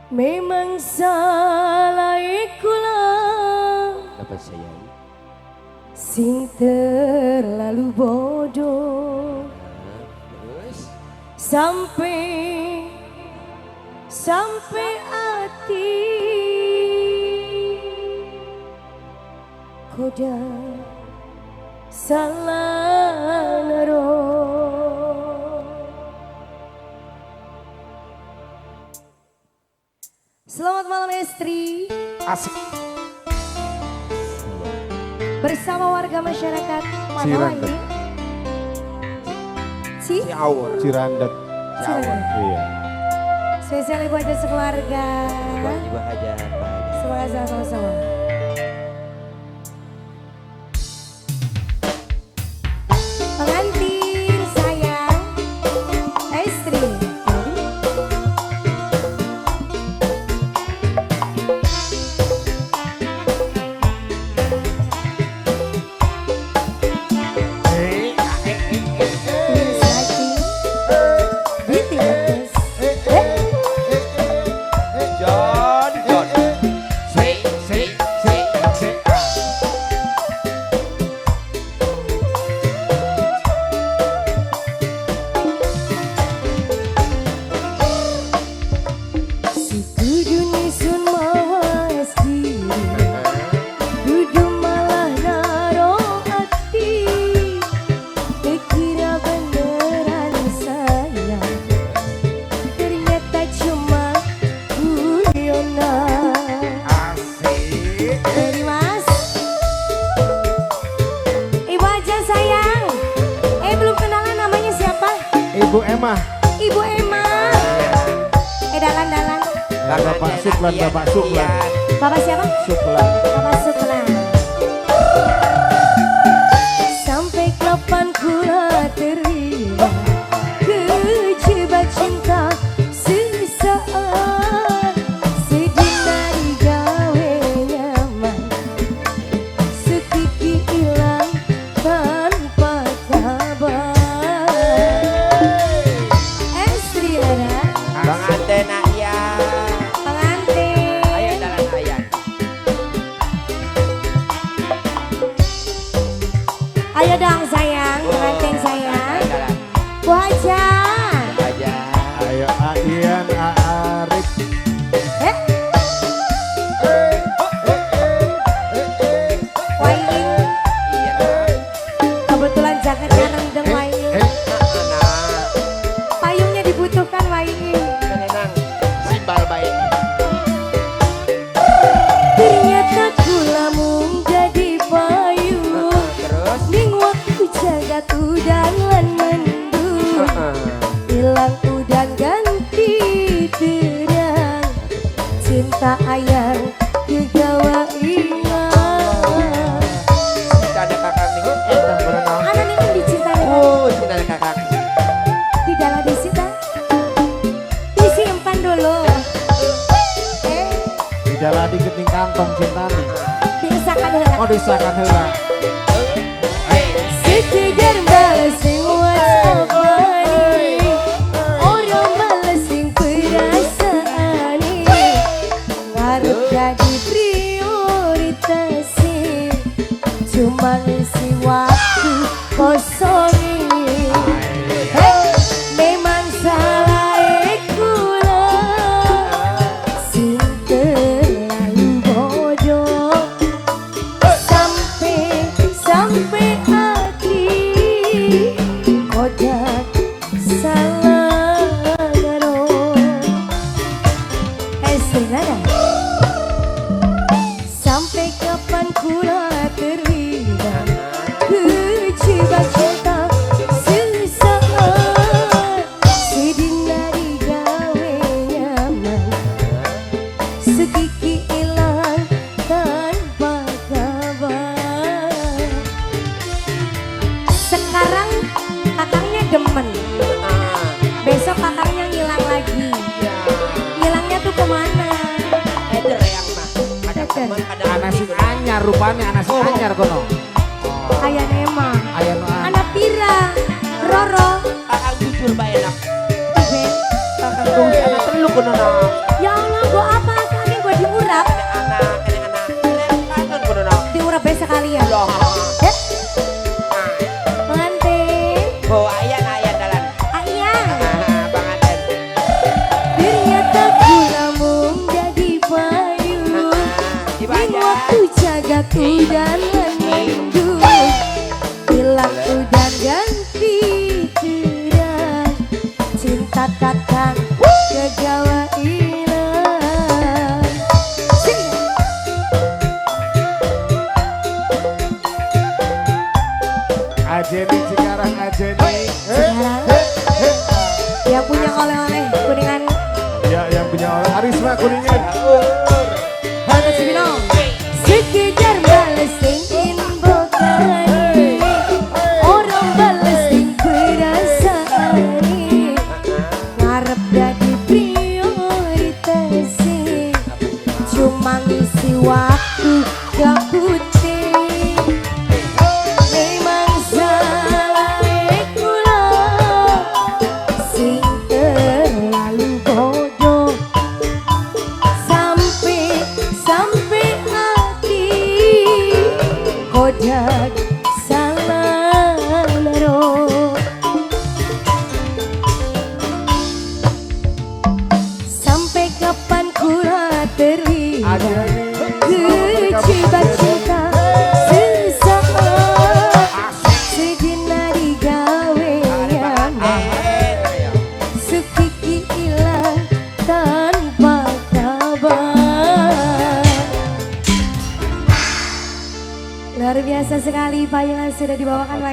Memang salah kula Dapat saya sing terlalu bodoh terus sampai hati koda salah naruh. Selamat malam Estri. Asik. Bersama warga masyarakat mana Cirandet. ini? Ciawur Cirandet. Cirandet. Iya. Spesial ibu aja sekeluarga. buat ibu hajat Pak Hajat. Semoga sama-sama. Pengantin sayang, Estri. John si Si kudu nisun mawas diri, kudu malah naro hati. Kira beneran sayang, ternyata cuma guyonan. Asik. Dari Mas Ibu aja sayang. Belum kenalan namanya siapa? Ibu Emma. Ibu Emma. Dalan-dalan. Bapak Suplan, Bapak Suplan. Bapak siapa? Suplan. Bapak Suplan. Sampai kapan kula terima kejebak cinta sesaat, sedina digawe nyaman, sekiki hilang tanpa kabar. Estri ada Bang Antena ya pengantin. ayo dalam ayat Ayo dong sayang, pengantin sayang. dalam Bu Haja. aja Ayo Aian, Arif. Eh, Waiing. iya nah Kebetulan jaketnya rendeng Waiing. nah Payungnya dibutuhkan Waiing. menenang simbal baik Ternyata kula mung jadi payung. terus Ning waktu jagat udan lan mendung. Hilang udan ganti terang. Cinta ayang kegawa ingat. kita ada kakak nih berenang Anak ini dicintai. kita ada kakak Di dalam disita disimpan dulu. Di dalam diketing kantong cintani. Diusahakan heula. Oh disahkan heula. Sekedar balesing WhatsApp mani, orang balesing perasaan ini, ngarep jadi prioritas sih, cuma ngisi waktu kosong ini. Memang salah kula, sing terlalu bodoh, sampai hati kodak salah naruh. Senada. Sampai kapan kula terlibat kejebak cinta sesaat, sedina digawe nyaman, sekiki hilang tanpa kabar. Sekarang kakangnya demen, besok kakangnya ngilang lagi. Ngilangnya tuh kemana? Eder yang mah ada teman ada Anak si anyar rupanya, anak si anyar kono. Ayah Nema, Aya nu anak Pira, Roro, kakak jujur bae enak Ibe. kakak tunggu anak teluk kono nah Ya Allah Gua apa kami gua diurap. anak kangen kudu naon. Diurap besok sekalian. Loh. Ya. Pengantin. Oh, ayan dalan. Ayang. Panganten. Ternyata ku lamun jadi payung. Di waktu jagaku dan mendung. Hilang udah ganti cerah. Cinta takkan kegawa hilang. Sing. Ajeni Cikarang Ajeni. Sekarang yang punya oleh-oleh kuningan Ya yang punya orang Arisma Kuningan. harus minum. Sekedar balesin info kali, orang balesin perasaan, ngarep jadi prioritas, cuma ngisi waktu gak putih. Memang salah kula sing terlalu bodoh, sampai hati kodak salah lero. Sampai kapan kula terlihat kecibak cinta sesaat, sejenak digawean, sekiki hilang tanpa kabar. Luar biasa sekali, payangan sudah dibawakan lagi.